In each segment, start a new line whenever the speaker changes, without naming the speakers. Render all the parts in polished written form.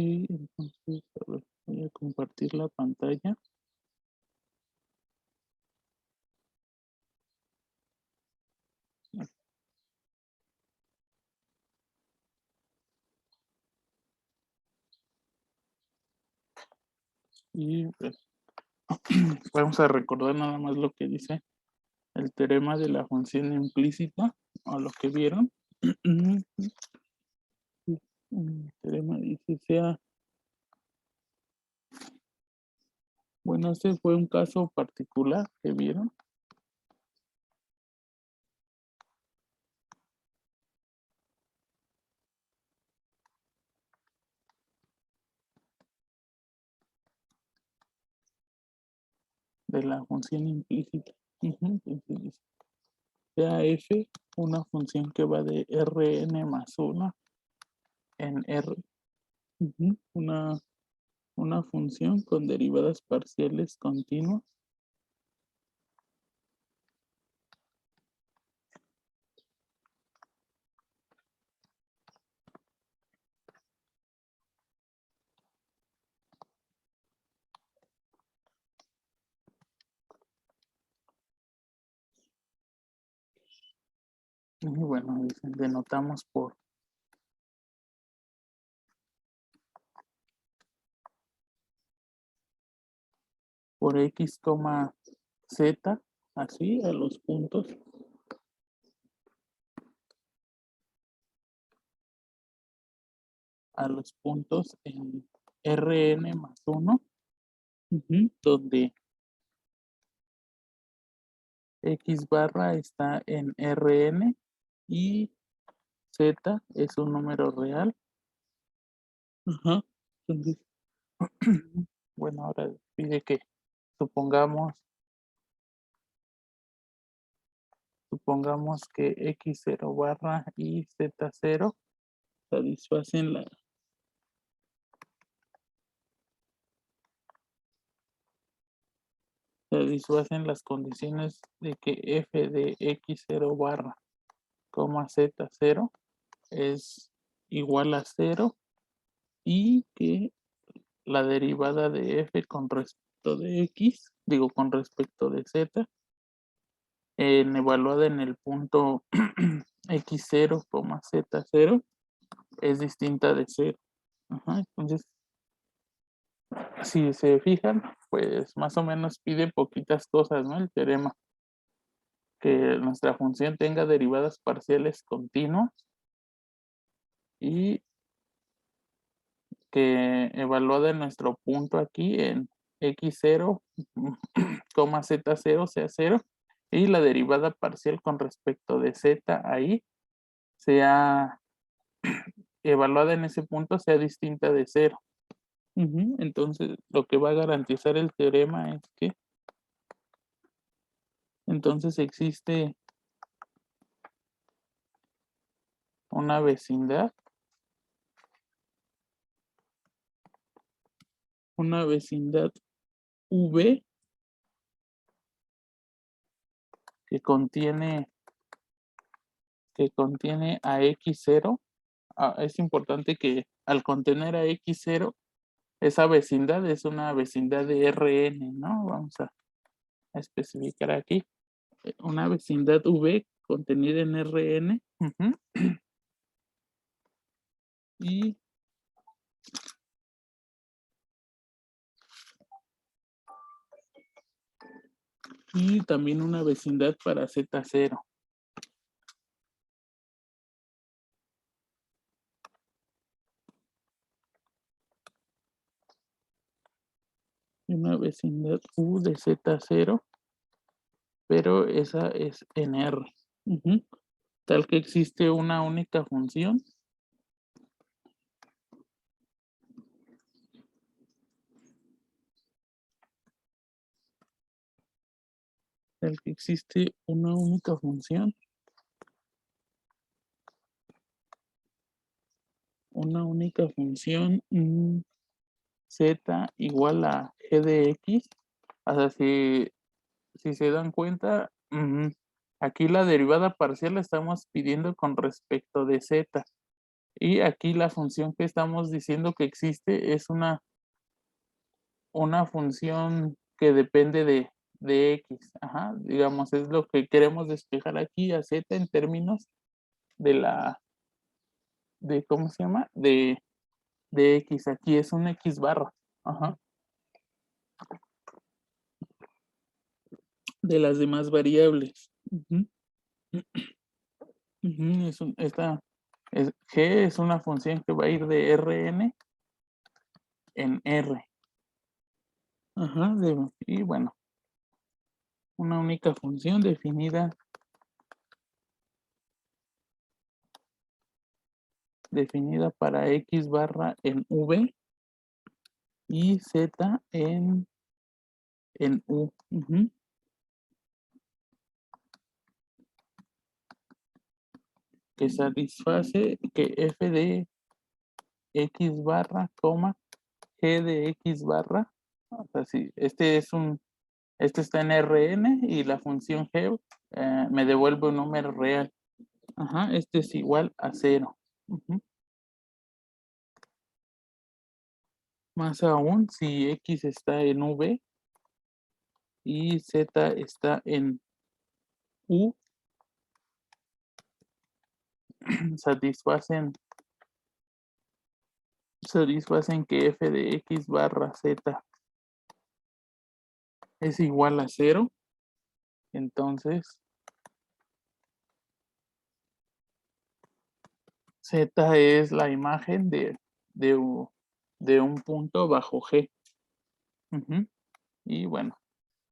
entonces, a ver, voy a compartir la pantalla. Y pues, vamos a recordar nada más lo que dice el teorema de la función implícita, o lo que vieron. El teorema dice sea, bueno, este fue un caso particular que vieron. De la función implícita. Entonces dice, sea f una función que va de Rn más 1 en R. Una función con derivadas parciales continuas. Y bueno, dicen, denotamos por x, z, así a los puntos. A los puntos en Rn más 1, donde x barra está en Rn y z es un número real. Entonces, bueno, ahora pide que supongamos que x0 barra y z0 satisfacen las condiciones de que f de x0 barra, z0 es igual a 0 y que la derivada de f con respecto de x, con respecto de z, evaluada en el punto x0, z0, es distinta de 0. Entonces, si se fijan, pues más o menos pide poquitas cosas, ¿no? El teorema. Que nuestra función tenga derivadas parciales continuas y que evaluada en nuestro punto aquí en x0, z0 sea 0 y la derivada parcial con respecto de z ahí sea evaluada en ese punto sea distinta de 0. Entonces, lo que va a garantizar el teorema es que entonces existe una vecindad V que contiene a x0. Es importante que al contener a x0, esa vecindad es una vecindad de Rn, ¿no? Vamos a especificar aquí. Una vecindad V contenida en Rn. Y también una vecindad para z0. Una vecindad U de z0, pero esa es en R. Tal que existe una única función z igual a g de x. O sea, si se dan cuenta, aquí la derivada parcial la estamos pidiendo con respecto de z Y aquí la función que estamos diciendo que existe es una función que depende de X. Ajá, digamos, es lo que queremos despejar aquí a Z en términos de ¿cómo se llama? De X. Aquí es un X barra. Ajá. De las demás variables. Ujú. Ujú, G es una función que va a ir de Rn en R. Ajá, y bueno, una única función definida para X barra en V y Z en U. Ujú. Que satisface que F de X barra, coma, G de X barra. O sea, si este está en Rn y la función G me devuelve un número real. Ajá, este es igual a 0. Ujú. Más aún, si X está en V y Z está en U, satisfacen que F de X barra Z es igual a 0. Entonces, Z es la imagen de un punto bajo G. Ujú. Y bueno,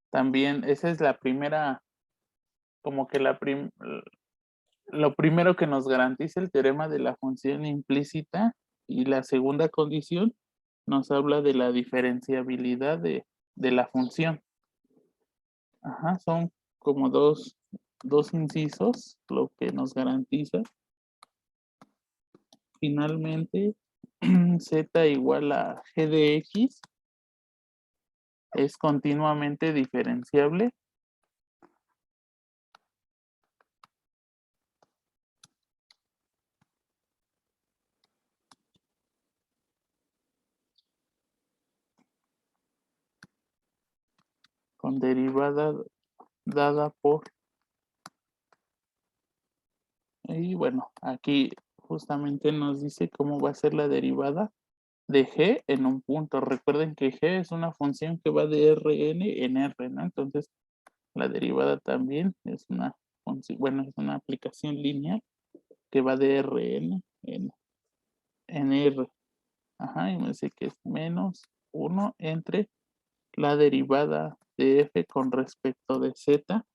también esa es la primera, como que lo primero que nos garantiza el teorema de la función implícita, y la segunda condición nos habla de la diferenciabilidad de la función. Ajá, son como dos incisos lo que nos garantiza. Finalmente, Z igual a G de X es continuamente diferenciable con derivada dada por. Y bueno, aquí justamente nos dice cómo va a ser la derivada de G en un punto. Recuerden que G es una función que va de Rn en R, ¿no? Entonces, la derivada también es una función, bueno, es una aplicación lineal que va de Rn en R. Ajá, y me dice que es menos 1 entre la derivada de F con respecto de Z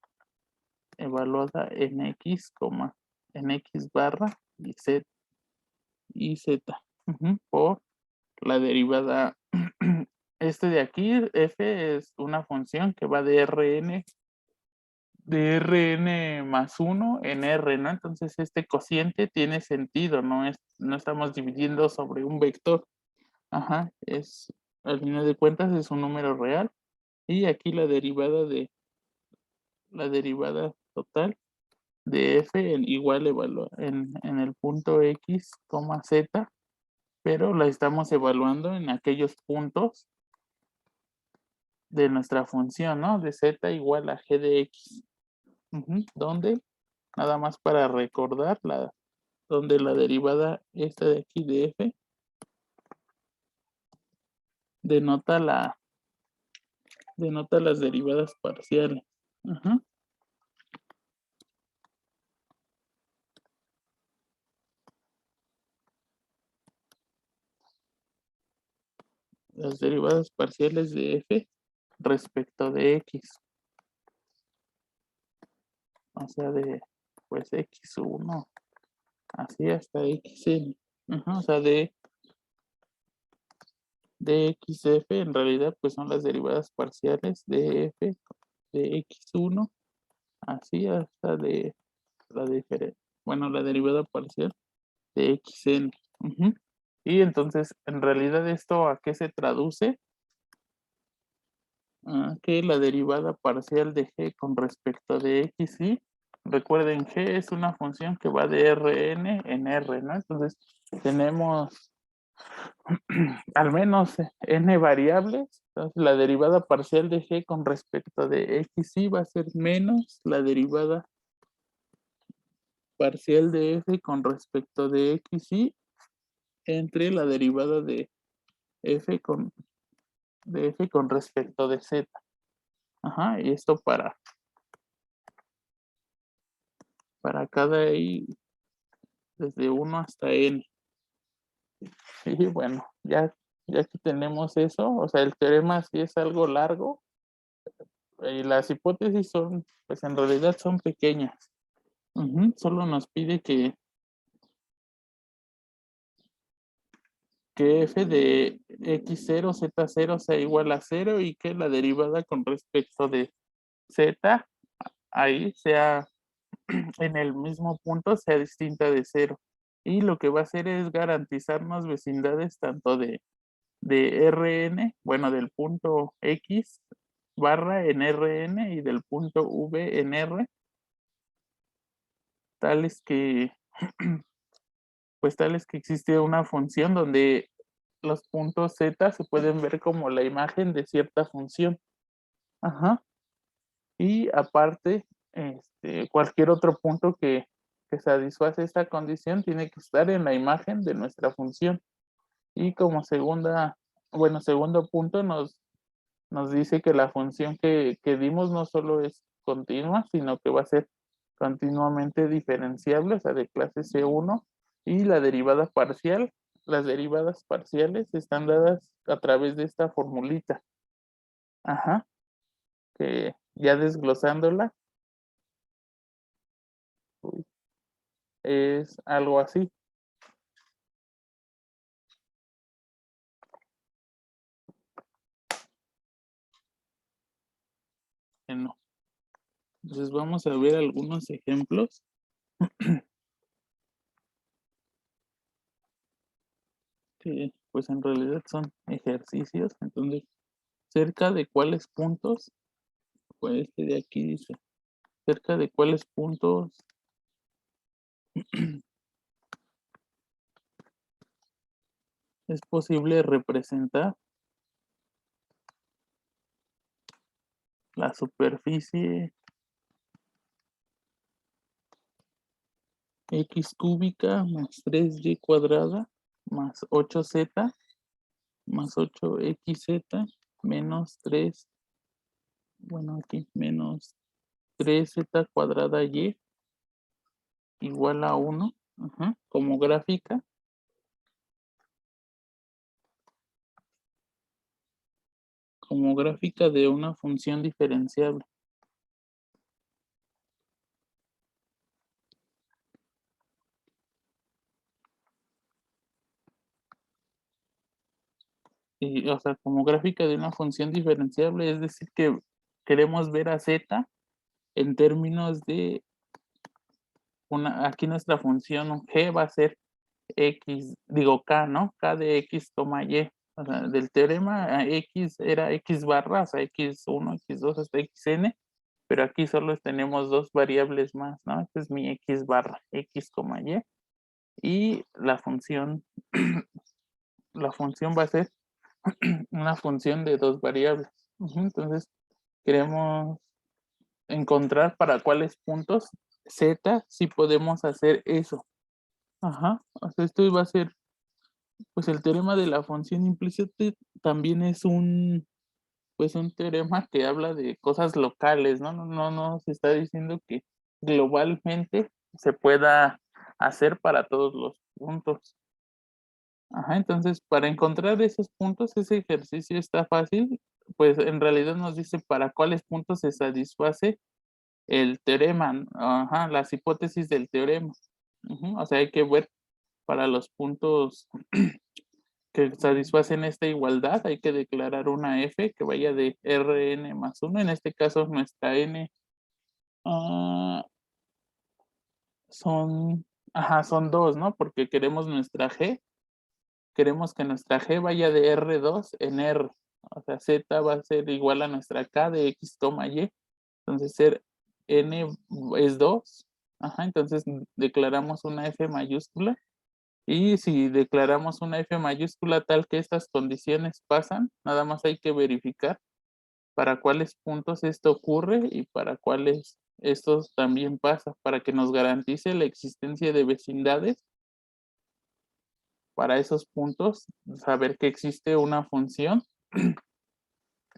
evaluada en X, en X barra y Z. Ujú, por la derivada. Este de aquí, F es una función que va de Rn más 1 en R, ¿no? Entonces este cociente tiene sentido, no estamos dividiendo sobre un vector. Ajá, al final de cuentas es un número real. Y aquí la derivada total de F igual en el punto X, Z, pero la estamos evaluando en aquellos puntos de nuestra función, ¿no? De Z igual a G de X. Ujú, donde, nada más para recordar, donde la derivada esta de aquí de F denota las derivadas parciales. Ajá. Las derivadas parciales de F respecto de X. O sea, pues X1, así hasta XN. Ajá, o sea, de XF en realidad pues son las derivadas parciales de F de X1, así hasta de la diferencia, bueno, la derivada parcial de Xn. Ujú. Y entonces, en realidad, ¿esto a qué se traduce? Que la derivada parcial de G con respecto de X, ¿sí? recuerden, G es una función que va de Rn en R, ¿no? Entonces, tenemos al menos n variables. Entonces, la derivada parcial de G con respecto de X va a ser menos la derivada parcial de F con respecto de X entre la derivada de F con respecto de Z. Ajá, y esto para cada I desde 1 hasta N. Y bueno, ya que tenemos eso, o sea, el teorema sí es algo largo, y las hipótesis son, pues en realidad son pequeñas. Solo nos pide que f de x0, z0 sea igual a 0 y que la derivada con respecto de z ahí sea en el mismo punto, sea distinta de 0. Y lo que va a hacer es garantizarnos vecindades tanto de Rn, bueno, del punto X barra en Rn y del punto V en R, tales que existe una función donde los puntos Z se pueden ver como la imagen de cierta función. Ajá. Y aparte, cualquier otro punto que satisface esta condición tiene que estar en la imagen de nuestra función. Y como segundo punto nos dice que la función que dimos no solo es continua, sino que va a ser continuamente diferenciable, o sea, de clase C1, y la derivada parcial, las derivadas parciales están dadas a través de esta formulita. Ajá, que ya desglosándola, es algo así. No. Entonces vamos a ver algunos ejemplos. Que pues en realidad son ejercicios. Entonces, cerca de cuáles puntos, pues de aquí dice, cerca de cuáles puntos es posible representar la superficie x cúbica más 3y cuadrada más 8z más 8xz menos 3, bueno, aquí menos 3z cuadrada y igual a 1, como gráfica. Como gráfica de una función diferenciable. Y, o sea, como gráfica de una función diferenciable, es decir, que queremos ver a z en términos de aquí nuestra función g va a ser x, digo k, ¿no? K de x, y. O sea, del teorema x era x barra, o sea, x1, x2 hasta xn, pero aquí solo tenemos dos variables más, ¿no? Esta es mi x barra, x, y. Y la función va a ser una función de dos variables. Entonces, queremos encontrar para cuáles puntos z si podemos hacer eso. Ajá. O sea, esto va a ser, pues el teorema de la función implícita también es un teorema que habla de cosas locales, ¿no? No se está diciendo que globalmente se pueda hacer para todos los puntos. Ajá, entonces para encontrar esos puntos, ese ejercicio está fácil, pues en realidad nos dice para cuáles puntos se satisface el teorema, ajá, las hipótesis del teorema. O sea, hay que ver para los puntos que satisfacen esta igualdad, hay que declarar una f que vaya de Rn más 1, en este caso nuestra n son, son 2, ¿no? Porque queremos nuestra g. Queremos que nuestra g vaya de R2 en R. O sea, z va a ser igual a nuestra k de x, y. Entonces, n es 2, ajá, entonces declaramos una F mayúscula. Y si declaramos una F mayúscula tal que estas condiciones pasan, nada más hay que verificar para cuáles puntos esto ocurre y para cuáles esto también pasa, para que nos garantice la existencia de vecindades. Para esos puntos, saber que existe una función,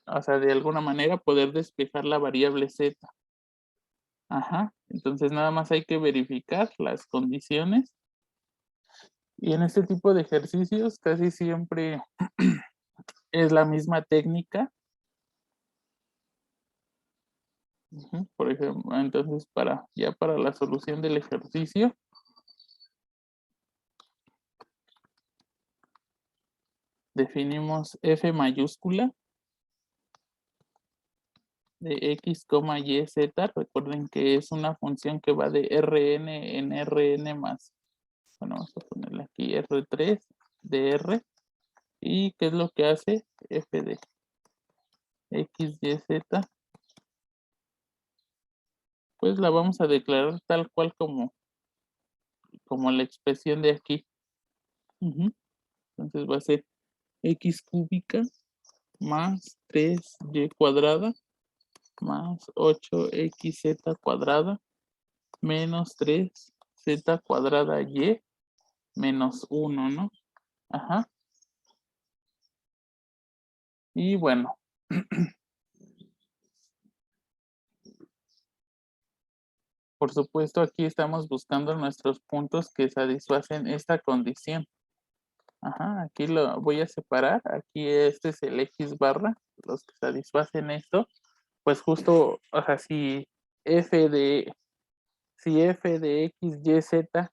o sea, de alguna manera poder despejar la variable z. Ajá, entonces nada más hay que verificar las condiciones. Y en este tipo de ejercicios casi siempre es la misma técnica. Por ejemplo, entonces para la solución del ejercicio, definimos F mayúscula de x, y, z. Recuerden que es una función que va de Rn en Rn más, bueno, vamos a ponerle aquí R3 de R. ¿Y qué es lo que hace? F de x, y, z. Pues la vamos a declarar tal cual como la expresión de aquí. Entonces va a ser x cúbica más 3y cuadrada más 8xz cuadrada menos 3z cuadrada y menos 1, ¿no? Ajá. Y bueno, por supuesto aquí estamos buscando nuestros puntos que satisfacen esta condición. Ajá, aquí lo voy a separar. Aquí este es el x barra, los que satisfacen esto. Pues justo, o sea, si f de x, y, z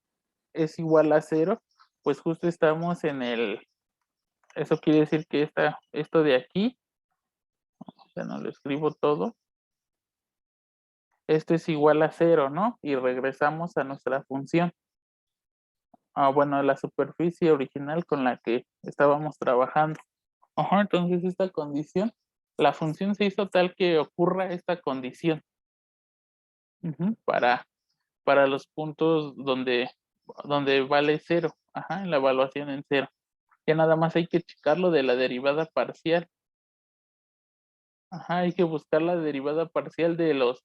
es igual a 0, pues justo estamos en eso quiere decir que esto de aquí, o sea, no lo escribo todo, esto es igual a 0, ¿no? Y regresamos a nuestra función. Bueno, a la superficie original con la que estábamos trabajando. Ajá, entonces esta condición, la función se hizo tal que ocurra esta condición. Para los puntos donde vale 0, ajá, en la evaluación en 0. Ya nada más hay que checarlo de la derivada parcial. Ajá, hay que buscar la derivada parcial de los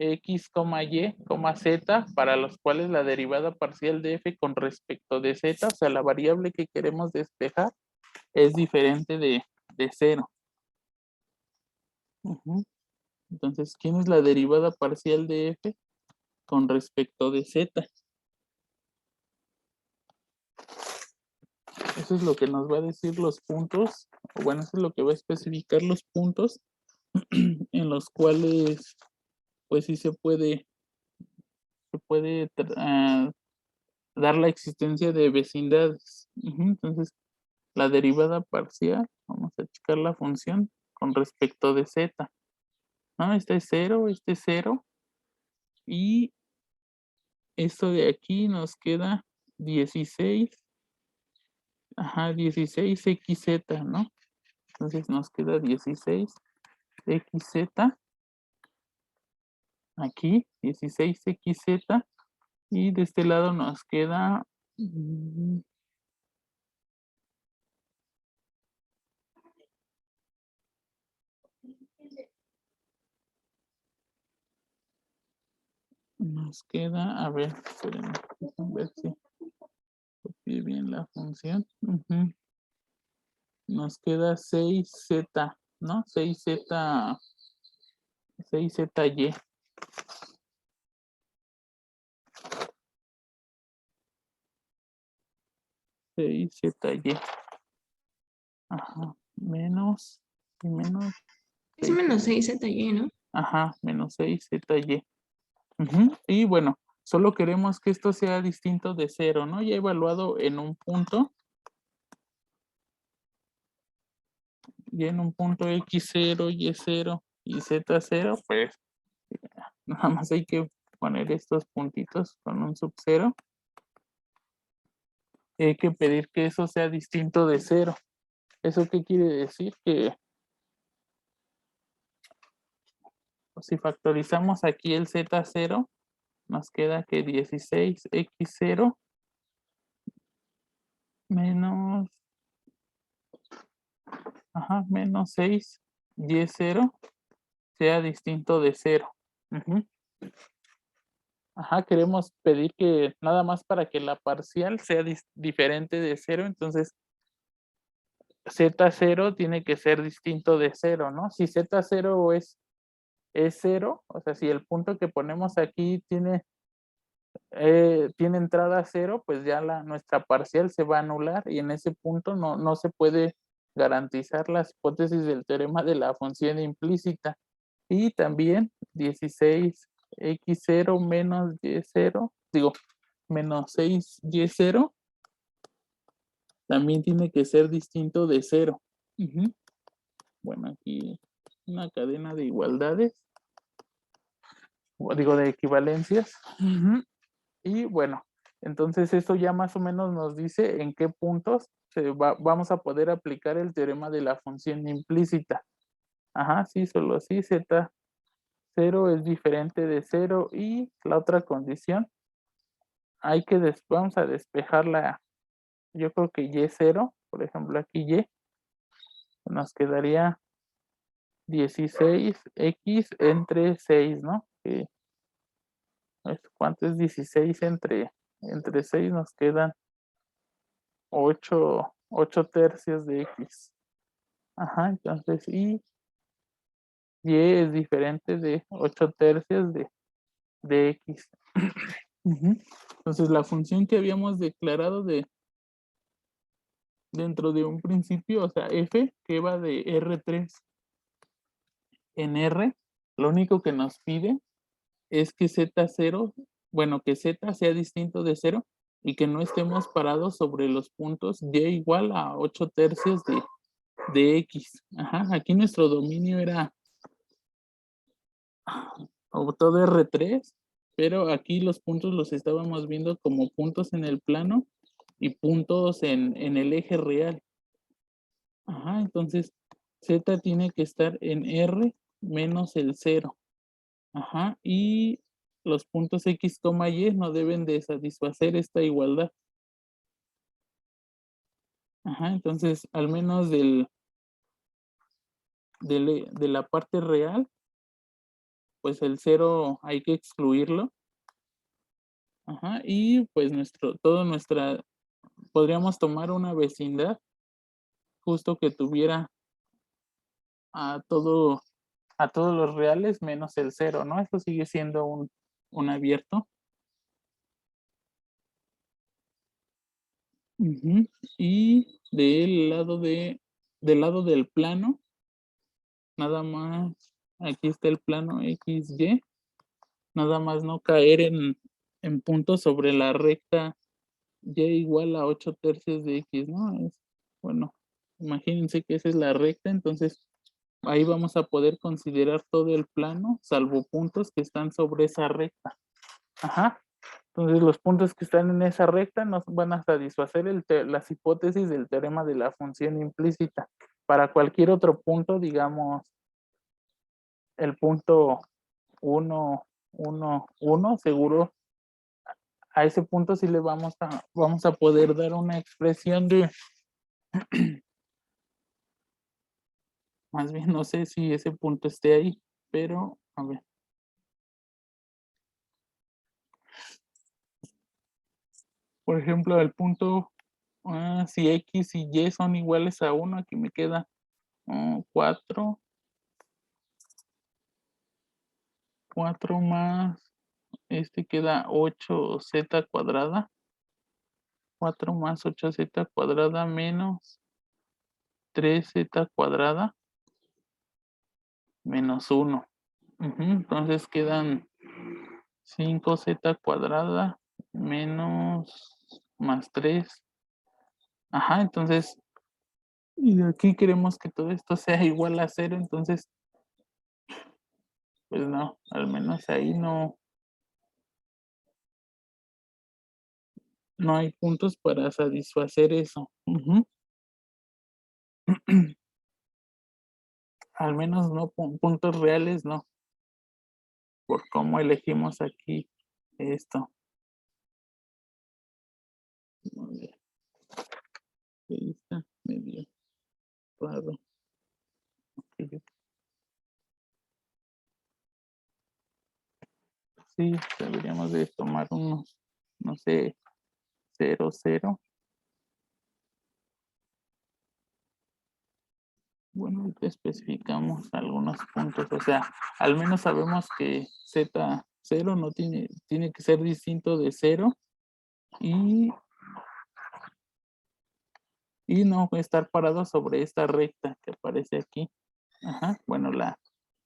x, y, z, para los cuales la derivada parcial de f con respecto de z, o sea, la variable que queremos despejar, es diferente de 0. Entonces, ¿quién es la derivada parcial de f con respecto de z? Eso es lo que nos va a decir los puntos, o bueno, eso es lo que va a especificar los puntos en los cuales, pues sí se puede dar la existencia de vecindades. Entonces, la derivada parcial, vamos a checar la función con respecto de z. ¿No? Este es 0, este es 0. Y esto de aquí nos queda 16. Ajá, 16xz, ¿no? Entonces nos queda 16xz. Aquí, 16xz. Y de este lado nos queda... Nos queda, a ver, espérenme, a ver si copié bien la función. Nos queda 6z, ¿no? 6z, 6zy. 6zy. Ajá, menos, y menos.
Es menos 6zy, ¿no?
Ajá, menos 6zy. Y bueno, solo queremos que esto sea distinto de 0, ¿no? Ya evaluado en un punto. Y en un punto x0, y0 y z0, pues nada más hay que poner estos puntitos con un sub 0. Hay que pedir que eso sea distinto de 0. ¿Eso qué quiere decir? Que si factorizamos aquí el Z0, nos queda que 16X0 menos, menos 6Y0 sea distinto de 0. Queremos pedir que nada más para que la parcial sea diferente de 0, entonces Z0 tiene que ser distinto de 0, ¿no? Si Z0 es 0, o sea, si el punto que ponemos aquí tiene entrada 0, pues ya nuestra parcial se va a anular y en ese punto no se puede garantizar las hipótesis del teorema de la función implícita. Y también 16X0 menos Y0, menos 6Y0, también tiene que ser distinto de 0. Bueno, aquí una cadena de igualdades, de equivalencias. Y bueno, entonces eso ya más o menos nos dice en qué puntos vamos a poder aplicar el teorema de la función implícita. Sí, solo así, Z0 es diferente de 0 y la otra condición, vamos a despejarla, yo creo que Y0, por ejemplo aquí Y, nos quedaría 16X entre 6, ¿no? ¿Cuánto es 16 entre 6? Nos quedan 8 tercios de X. Entonces Y es diferente de 8 tercios de X. Entonces la función que habíamos declarado dentro de un principio, o sea, f, que va de R3 en R, lo único que nos pide es que Z0, bueno, que Z sea distinto de 0 y que no estemos parados sobre los puntos Y igual a 8 tercios de X. Aquí nuestro dominio era todo R3, pero aquí los puntos los estábamos viendo como puntos en el plano y puntos en el eje real. Entonces Z tiene que estar en R menos el 0. Y los puntos X, Y no deben de satisfacer esta igualdad. Entonces, al menos de la parte real, pues el 0 hay que excluirlo. Y pues podríamos tomar una vecindad justo que tuviera a todos los reales menos el 0, ¿no? Esto sigue siendo un abierto. Y del lado del plano, nada más, aquí está el plano XY, nada más no caer en puntos sobre la recta Y igual a 8 tercios de X, ¿no? Bueno, imagínense que esa es la recta, entonces ahí vamos a poder considerar todo el plano, salvo puntos que están sobre esa recta. Entonces los puntos que están en esa recta nos van a satisfacer las hipótesis del teorema de la función implícita. Para cualquier otro punto, digamos, el punto 1, 1, 1, seguro a ese punto sí le vamos a poder dar una expresión de, más bien no sé si ese punto esté ahí, pero a ver. Por ejemplo, el punto, si X y Y son iguales a 1, aquí me queda 4 más, queda 8z cuadrada, 4 más 8z cuadrada menos 3z cuadrada menos 1. Entonces quedan 5z cuadrada menos más 3. Entonces, y de aquí queremos que todo esto sea igual a 0, entonces, pues no, al menos ahí no hay puntos para satisfacer eso. Al menos no puntos reales, no. por cómo elegimos aquí esto. Ahí está, medio raro. Ok. Sí, deberíamos de tomar unos, no sé, 0, 0. Bueno, especificamos algunos puntos, o sea, al menos sabemos que Z0 no tiene que ser distinto de 0 y no estar parado sobre esta recta que aparece aquí. Ajá, bueno, la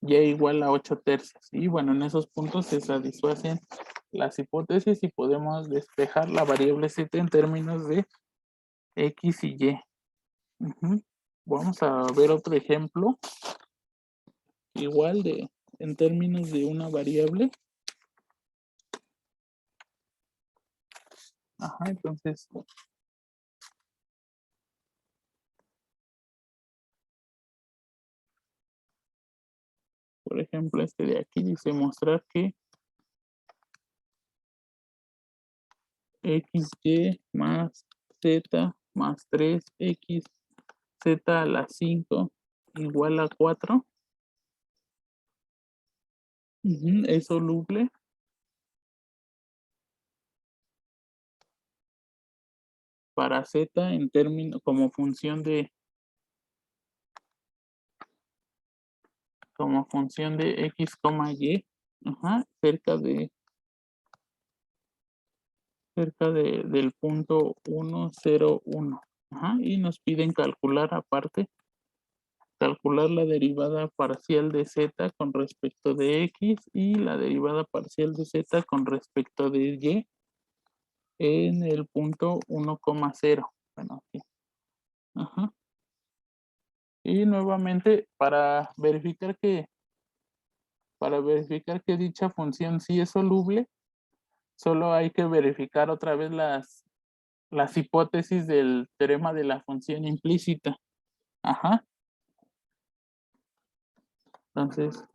y igual a 8 tercios. Y bueno, en esos puntos se satisfacen las hipótesis y podemos despejar la variable Z en términos de X y Y. Ujú. Vamos a ver otro ejemplo, igual en términos de una variable. Ajá, entonces, por ejemplo, este de aquí dice mostrar que XY más Z más 3X Z a la 5 igual a 4. Es soluble para Z en términos como función de X, Y, ajá, cerca del punto 1, 0, 1. Ajá, y nos piden calcular aparte, calcular la derivada parcial de Z con respecto de X y la derivada parcial de Z con respecto de Y en el punto 1,0. Bueno, aquí. Ajá. Y nuevamente, para verificar que dicha función sí es soluble, solo hay que verificar otra vez las hipótesis del teorema de la función implícita. Ajá. Entonces,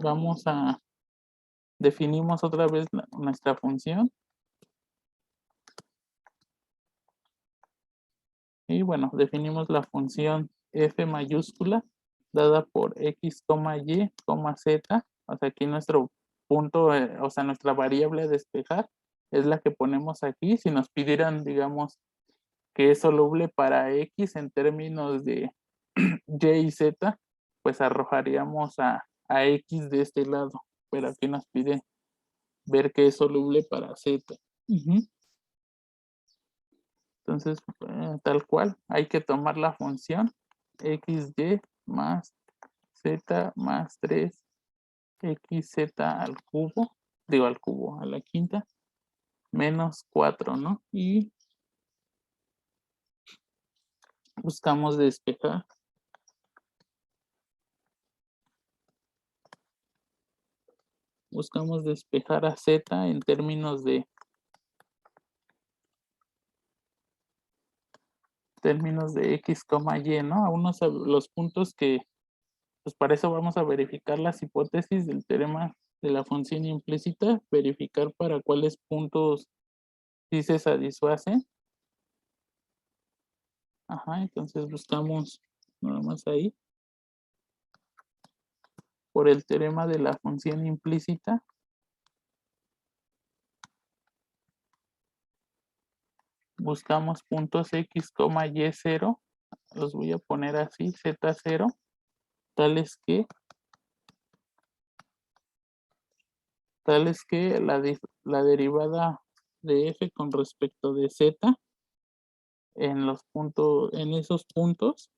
definimos otra vez nuestra función. Y bueno, definimos la función f mayúscula dada por x, y, z. O sea, aquí nuestro punto, o sea, nuestra variable a despejar es la que ponemos aquí. Si nos pidieran, digamos, que es soluble para x en términos de y y z, pues arrojaríamos a x de este lado. Pero aquí nos pide ver que es soluble para z. Entonces, tal cual, hay que tomar la función xy más z más 3 xz al cubo, digo al cubo, a la quinta, menos 4, ¿no? Y buscamos despejar. Buscamos despejar a z en términos de x, y, ¿no? A unos los puntos que, pues para eso vamos a verificar las hipótesis del teorema de la función implícita, verificar para cuáles puntos sí se satisfacen. Ajá, entonces buscamos nada más ahí. Por el teorema de la función implícita. Buscamos puntos x, y0. Los voy a poner así, z0. Tales que la derivada de f con respecto de z en esos puntos.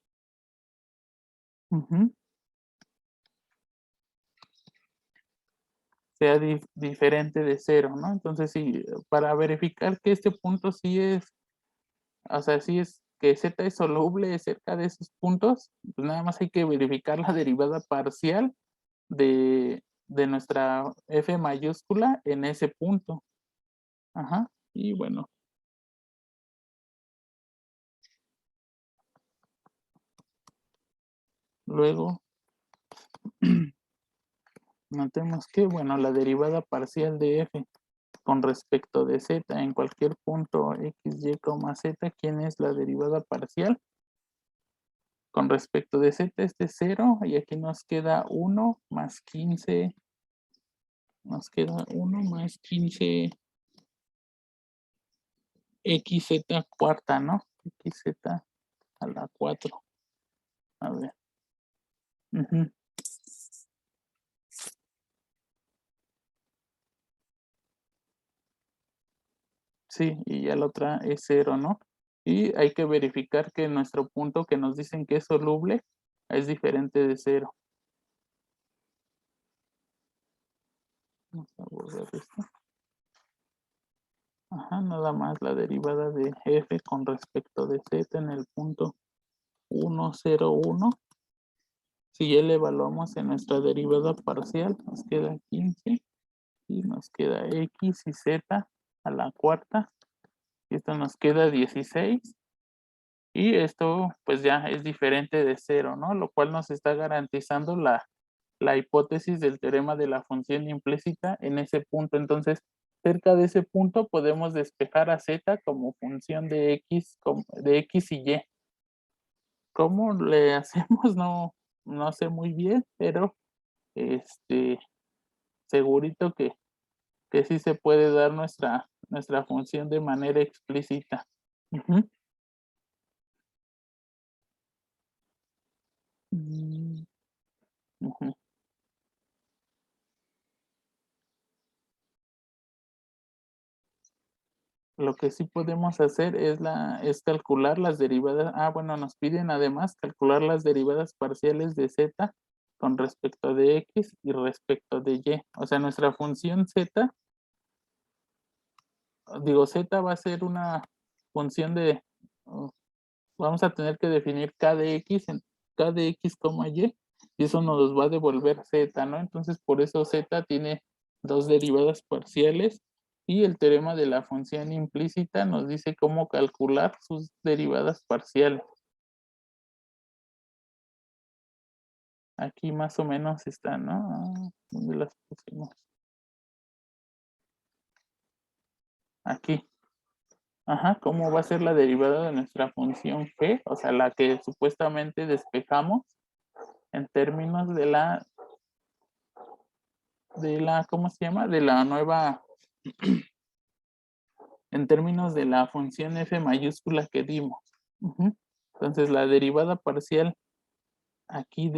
Sea diferente de 0, ¿no? Entonces, sí, para verificar que este punto sí es, o sea, sí es que z es soluble cerca de esos puntos, pues nada más hay que verificar la derivada parcial de nuestra f mayúscula en ese punto. Ajá, y bueno. Luego, Notemos que, bueno, la derivada parcial de f con respecto de z en cualquier punto x, y, z, ¿quién es la derivada parcial? Con respecto de z, este es 0, y aquí nos queda 1 más 15, nos queda 1 más 15 xz cuarta, ¿no? Xz a la 4. A ver. Ujú. Sí, y ya la otra es 0, ¿no? Y hay que verificar que nuestro punto que nos dicen que es soluble es diferente de 0. Vamos a borrar esto. Ajá, nada más la derivada de f con respecto de z en el punto 1, 0, 1. Si ya le evaluamos en nuestra derivada parcial, nos queda 15 y nos queda x y z a la cuarta. Y esto nos queda 16. Y esto pues ya es diferente de 0, ¿no? Lo cual nos está garantizando la hipótesis del teorema de la función implícita en ese punto. Entonces, cerca de ese punto podemos despejar a z como función de x y y. ¿Cómo le hacemos? No sé muy bien, pero segurito que sí se puede dar nuestra función de manera explícita. Ujú. Mm, ujú. Lo que sí podemos hacer es calcular las derivadas. Bueno, nos piden además calcular las derivadas parciales de z con respecto de x y respecto de y. O sea, nuestra función z, z va a ser una función vamos a tener que definir k de x en k de x, y, y eso nos va a devolver z, ¿no? Entonces, por eso z tiene dos derivadas parciales y el teorema de la función implícita nos dice cómo calcular sus derivadas parciales. Aquí más o menos están, ¿no? ¿Dónde las pusimos? Aquí. Ajá, ¿cómo va a ser la derivada de nuestra función g? O sea, la que supuestamente despejamos en términos ¿cómo se llama? De la nueva, en términos de la función f mayúscula que dimos. Ujú. Entonces, la derivada parcial aquí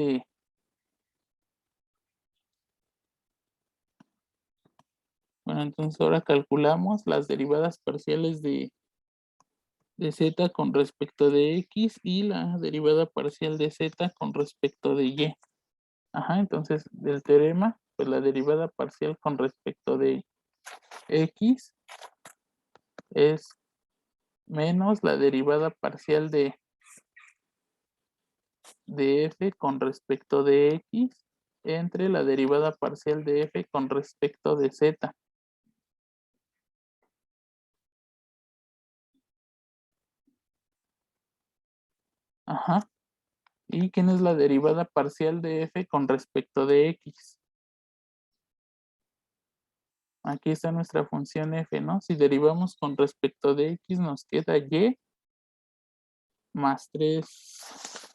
bueno, entonces ahora calculamos las derivadas parciales de z con respecto de x y la derivada parcial de z con respecto de y. Ajá, entonces del teorema, pues la derivada parcial con respecto de x es menos la derivada parcial de f con respecto de x entre la derivada parcial de f con respecto de z. Ajá. ¿Y quién es la derivada parcial de f con respecto de x? Aquí está nuestra función f, ¿no? Si derivamos con respecto de x, nos queda y más 3.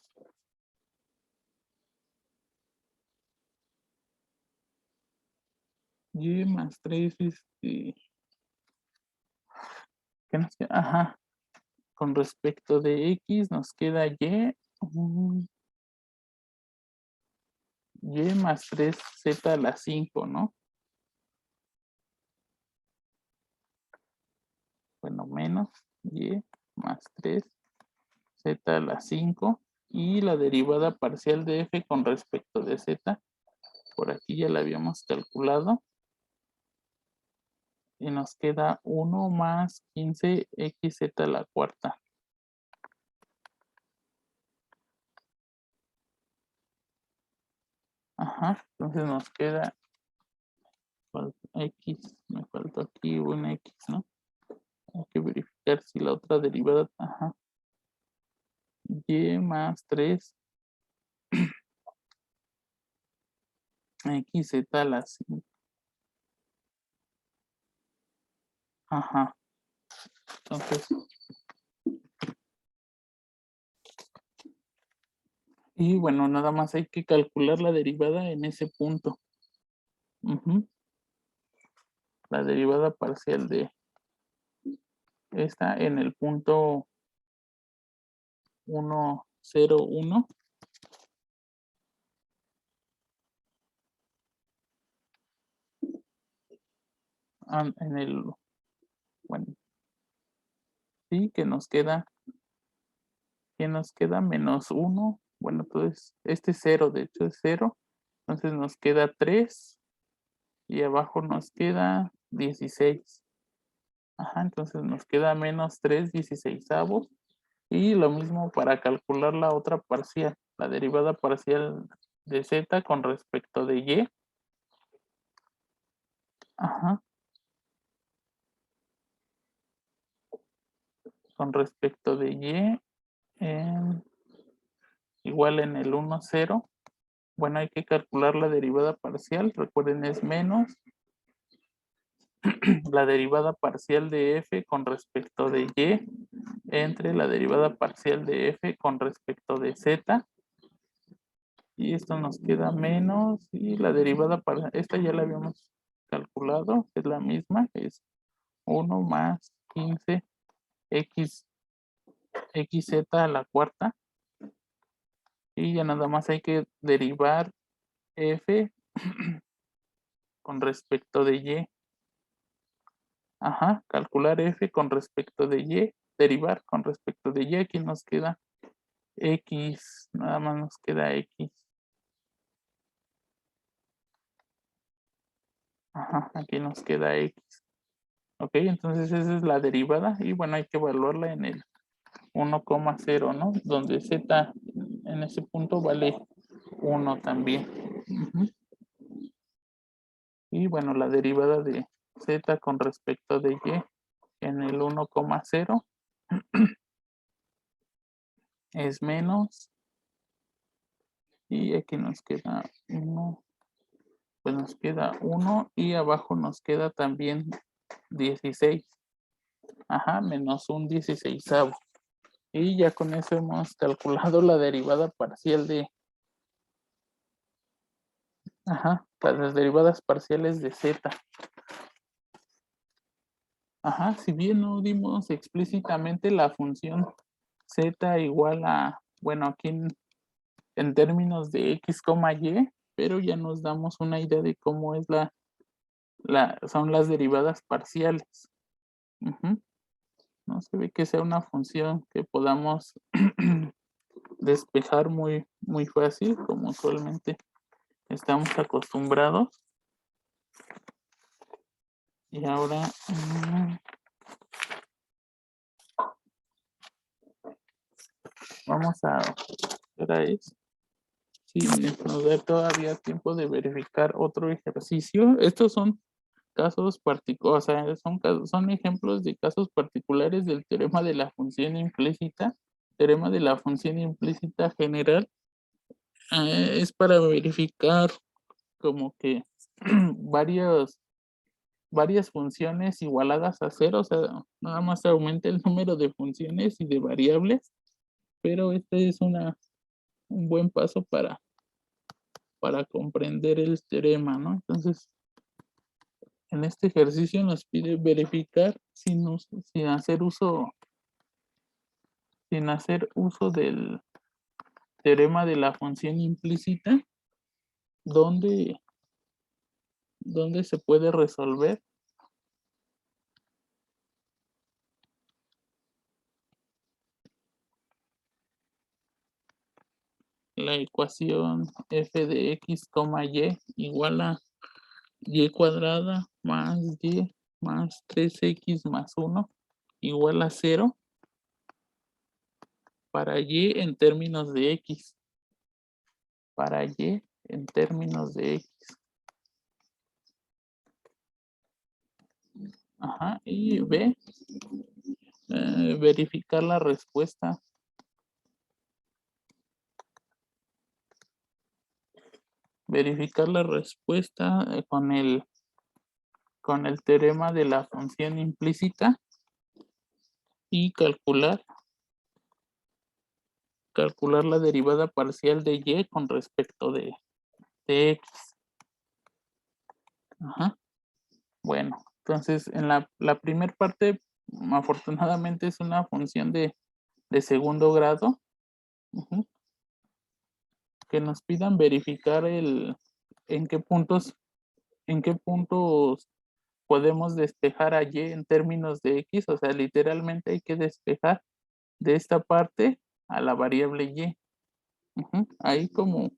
Y más 3, ¿qué nos queda? Ajá. Con respecto de x, nos queda y más 3z a la 5, ¿no? Bueno, menos y más 3z a la 5. Y la derivada parcial de f con respecto de z, por aquí ya la habíamos calculado. Y nos queda 1 más 15xz a la cuarta. Ajá, entonces nos queda x, me falta aquí una x, ¿no? Hay que verificar si la otra derivada, ajá, y más 3, xz a la 5. Ajá. Entonces, y bueno, nada más hay que calcular la derivada en ese punto. Ujú. La derivada parcial de esta en el punto 1, 0, 1. En el, bueno, sí, que nos queda menos 1. Bueno, entonces este 0, de hecho es 0. Entonces nos queda 3 y abajo nos queda 16. Ajá, entonces nos queda menos 3 16avos. Y lo mismo para calcular la otra parcial, la derivada parcial de z con respecto de y. Ajá, con respecto de y, igual en el 1, 0. Bueno, hay que calcular la derivada parcial. Recuerden, es menos la derivada parcial de f con respecto de y entre la derivada parcial de f con respecto de z. Y esto nos queda menos. Y la derivada para esta ya la habíamos calculado. Es la misma. Es 1 más 15 xz a la cuarta. Y ya nada más hay que derivar f con respecto de y. Ajá, calcular f con respecto de y, derivar con respecto de y. Aquí nos queda x, nada más nos queda x. Ajá, aquí nos queda x. Ok, entonces esa es la derivada y bueno, hay que evaluarla en el 1,0, ¿no? Donde z en ese punto vale 1 también. Ujú. Y bueno, la derivada de z con respecto de y en el 1,0 es menos. Y aquí nos queda 1, pues nos queda 1 y abajo nos queda también 16. Ajá, menos un 16avo. Y ya con eso hemos calculado la derivada parcial de, ajá, las derivadas parciales de z. Ajá, si bien no dimos explícitamente la función z igual a, bueno, aquí en términos de x, y, pero ya nos damos una idea de cómo es son las derivadas parciales. Ujú. No se ve que sea una función que podamos despejar muy, muy fácil, como usualmente estamos acostumbrados. Y ahora vamos a ver ahí si nos da todavía tiempo de verificar otro ejercicio. Estos son casos particulares, o sea, son ejemplos de casos particulares del teorema de la función implícita. Teorema de la función implícita general es para verificar como que varias funciones igualadas a 0, o sea, nada más aumenta el número de funciones y de variables, pero este es un buen paso para comprender el teorema, ¿no? Entonces, en este ejercicio nos pide verificar sin hacer uso del teorema de la función implícita, ¿dónde se puede resolver la ecuación f de x, y igual a y cuadrada más y más 3x más 1 igual a 0 para y en términos de x. Para y en términos de x. Ajá, y b, verificar la respuesta. verificar la respuesta con el teorema de la función implícita y calcular la derivada parcial de y con respecto de x. Ajá. Bueno, entonces en la primera parte, afortunadamente es una función de segundo grado. Ujú. Que nos pidan verificar en qué puntos podemos despejar a y en términos de x, o sea, literalmente hay que despejar de esta parte a la variable y. Ujú. Ahí como,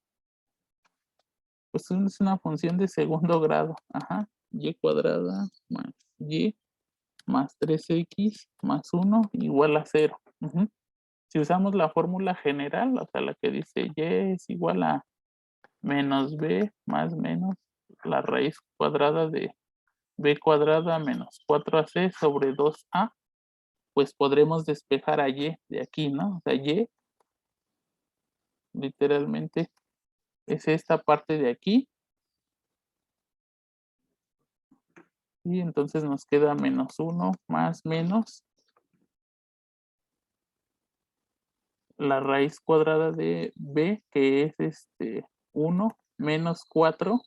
pues es una función de segundo grado. Ajá. Y cuadrada más y más 3x más 1 igual a 0. Ujú. Si usamos la fórmula general, o sea, la que dice y es igual a menos b más menos la raíz cuadrada de b cuadrada menos 4ac sobre 2a, pues podremos despejar a y de aquí, ¿no? O sea, y literalmente es esta parte de aquí. Y entonces nos queda menos 1 más menos la raíz cuadrada de b, que es 1 menos 4.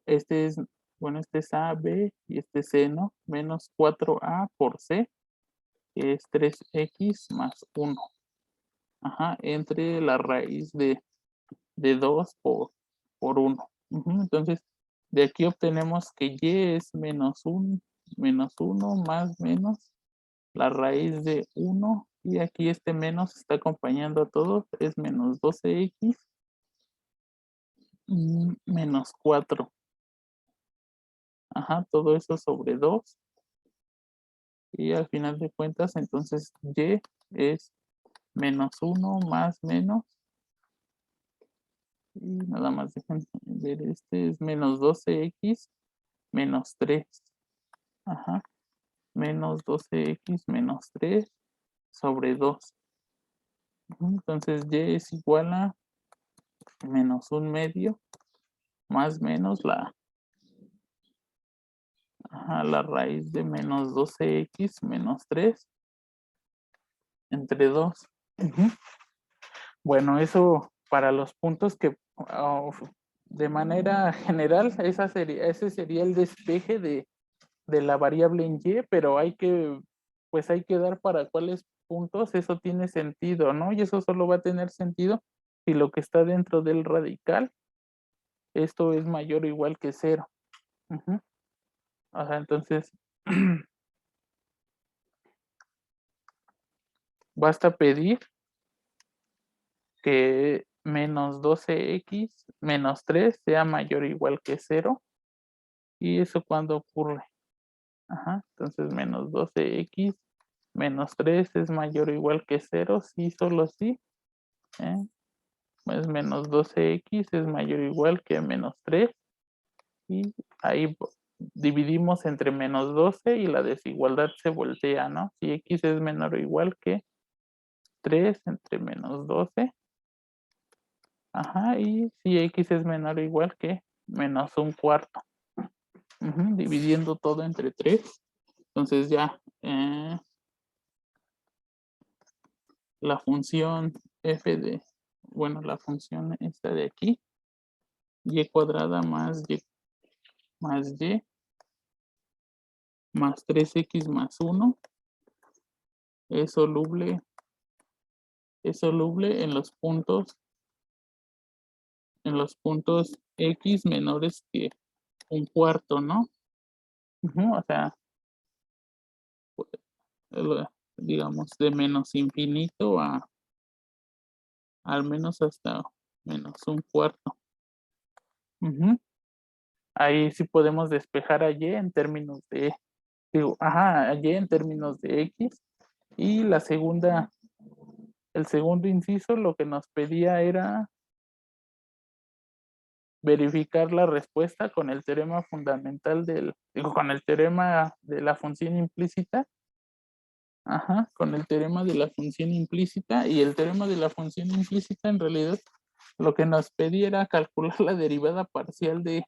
Este es, bueno, este es a, b y este es c, ¿no? Menos 4a por c, que es 3x más 1. Ajá, entre la raíz de 2 por 1. Entonces, de aquí obtenemos que y es menos 1 más menos la raíz de 1. Y aquí este menos está acompañando a todos, es menos 12x menos 4. Ajá, todo eso sobre 2. Y al final de cuentas, entonces y es menos 1 más menos. Y nada más dejen ver, este es menos 12x menos 3. Ajá, menos 12x menos 3 sobre 2. Entonces y es igual a menos 1/2 más menos la raíz de menos 12x menos 3 entre 2. Bueno, eso para los puntos que de manera general ese sería el despeje de la variable en y, pero hay que dar para cuáles puntos eso tiene sentido, ¿no? Y eso solo va a tener sentido si lo que está dentro del radical, esto es mayor o igual que 0. O sea, entonces basta pedir que menos 12x menos 3 sea mayor o igual que 0. ¿Y eso cuando ocurre? Ajá, entonces menos 12x menos 3 es mayor o igual que 0, sí, solo sí. Pues menos 12x es mayor o igual que menos 3. Y ahí dividimos entre menos 12 y la desigualdad se voltea, ¿no? Si x es menor o igual que 3 entre menos 12. Ajá, y si x es menor o igual que menos 1/4. Dividiendo todo entre 3. Entonces ya la función f de, bueno, la función esta de aquí, y cuadrada más y más 3x más 1 es soluble en los puntos x menores que 1/4, ¿no? O sea, digamos de menos infinito a al menos hasta menos 1/4. Ahí sí podemos despejar a y en términos de, a y en términos de x. Y el segundo inciso lo que nos pedía era verificar la respuesta con el teorema fundamental con el teorema de la función implícita. Con el teorema de la función implícita. Y el teorema de la función implícita en realidad lo que nos pedía era calcular la derivada parcial de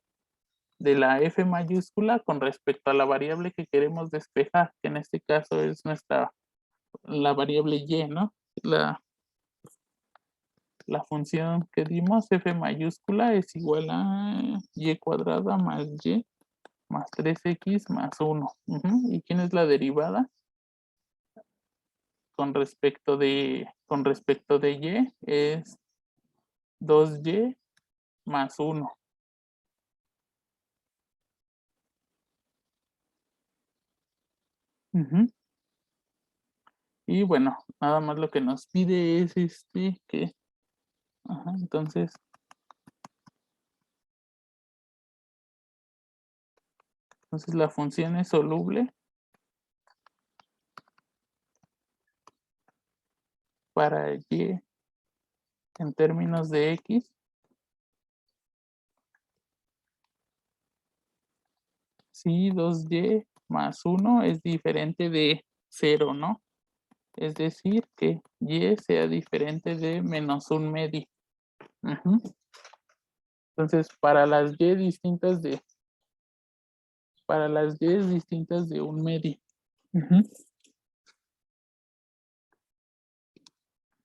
la f mayúscula con respecto a la variable que queremos despejar, que en este caso es la variable y, ¿no? La función que dimos, f mayúscula, es igual a y cuadrada más y más 3x más 1. ¿Y quién es la derivada? Con respecto de y es 2y más 1. Y bueno, nada más lo que nos pide es que entonces la función es soluble para y en términos de x si 2y más 1 es diferente de 0, ¿no? Es decir, que y sea diferente de menos un medio. Entonces, para las y distintas de un medio.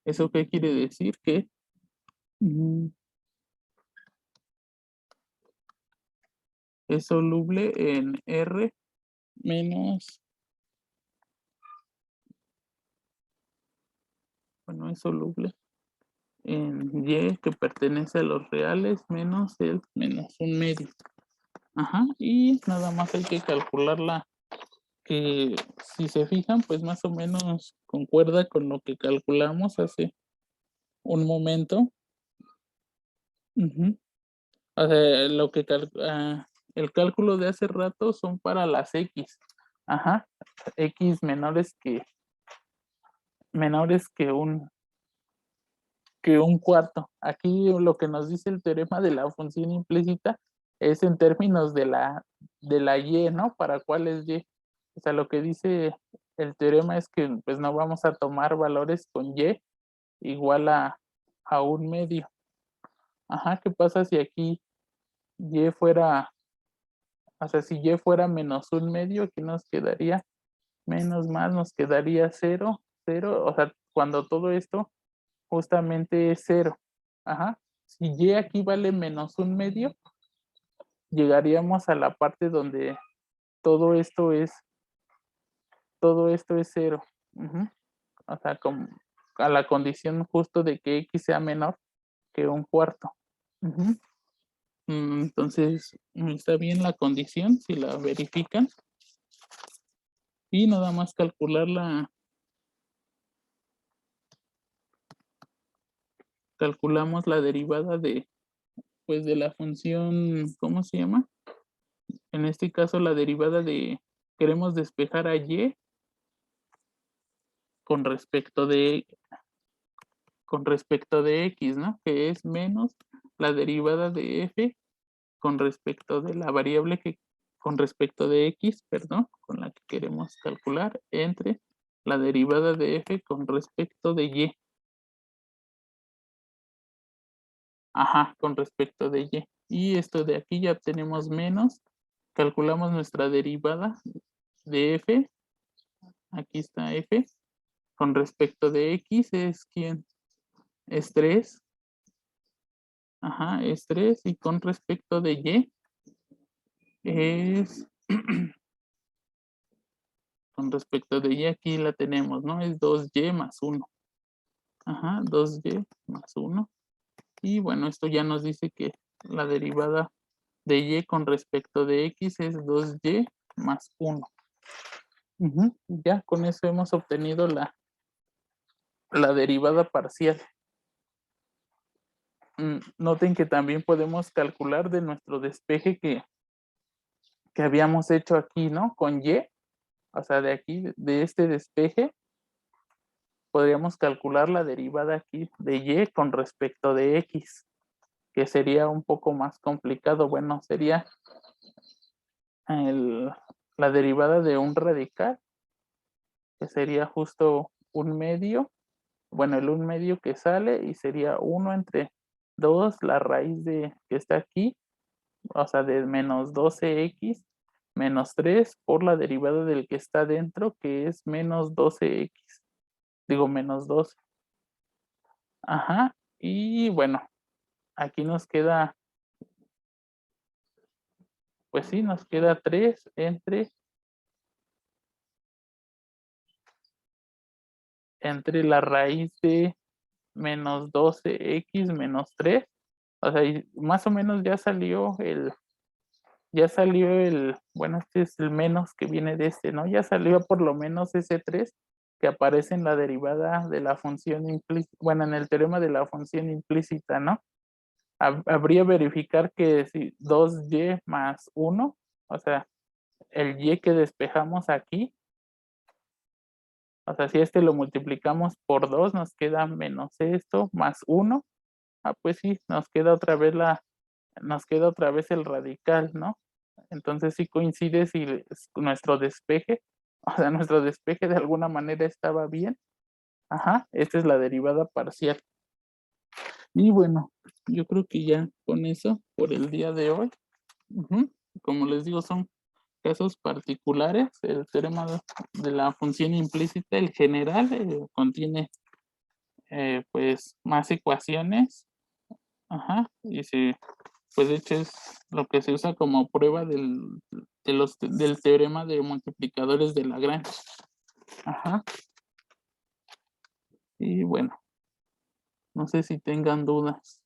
¿Eso qué quiere decir? Que es soluble en R menos, bueno, es soluble en Y que pertenece a los reales menos el menos un medio. Y nada más hay que calcularla, que si se fijan, pues más o menos concuerda con lo que calculamos hace un momento. O sea, el cálculo de hace rato son para las X. X menores que un cuarto. Aquí lo que nos dice el teorema de la función implícita es en términos de la y, ¿no? ¿Para cuál es y? O sea, lo que dice el teorema es que pues no vamos a tomar valores con y igual a un medio. ¿Qué pasa si aquí y fuera, o sea, si y fuera menos un medio, aquí nos quedaría menos más, nos quedaría 0, 0, o sea, cuando todo esto justamente es 0. Si y aquí vale menos un medio, llegaríamos a la parte donde todo esto es 0. O sea, a la condición justo de que x sea menor que un cuarto. Entonces, está bien la condición si la verifican. Y nada más calculamos la derivada de la función, ¿cómo se llama? En este caso, la derivada queremos despejar a y con respecto de x, ¿no? Que es menos la derivada de f con respecto de la variable con respecto de x, perdón, con la que queremos calcular, entre la derivada de f con respecto de y. Con respecto de y. Y esto de aquí ya tenemos menos. Calculamos nuestra derivada de f. Aquí está f. Con respecto de x es ¿quién? Es 3. Es 3. Y con respecto de y es... con respecto de y aquí la tenemos, ¿no? Es 2y más 1. 2y más 1. Y bueno, esto ya nos dice que la derivada de y con respecto de x es 2y más 1. Ya con eso hemos obtenido la derivada parcial. Noten que también podemos calcular de nuestro despeje que habíamos hecho aquí, ¿no? Con y, o sea, de aquí, de este despeje, podríamos calcular la derivada aquí de y con respecto de x, que sería un poco más complicado. Bueno, sería la derivada de un radical, que sería justo un medio, bueno, el un medio que sale y sería 1 entre 2 la raíz de que está aquí, o sea, de menos 12x menos 3 por la derivada del que está dentro, que es menos 12x. Digo, menos 12. Ajá. Y bueno, aquí nos queda, pues sí, nos queda 3 entre la raíz de menos 12x menos 3. O sea, y más o menos bueno, este es el menos que viene de este, ¿no? Ya salió por lo menos ese 3 que aparece en la derivada de la función implícita, bueno, en el teorema de la función implícita, ¿no? Habría verificar que si 2y más 1, o sea, el y que despejamos aquí, o sea, si este lo multiplicamos por 2, nos queda menos esto más 1. Pues sí, nos queda otra vez el radical, ¿no? Entonces sí coincide si nuestro despeje, o sea, nuestro despeje de alguna manera estaba bien. Ajá, esta es la derivada parcial. Y bueno, yo creo que ya con eso por el día de hoy. Como les digo, son casos particulares. El teorema de la función implícita, el general, contiene pues más ecuaciones. Ajá, y pues de hecho es lo que se usa como prueba del teorema de multiplicadores de Lagrange. Ajá, y bueno, no sé si tengan dudas.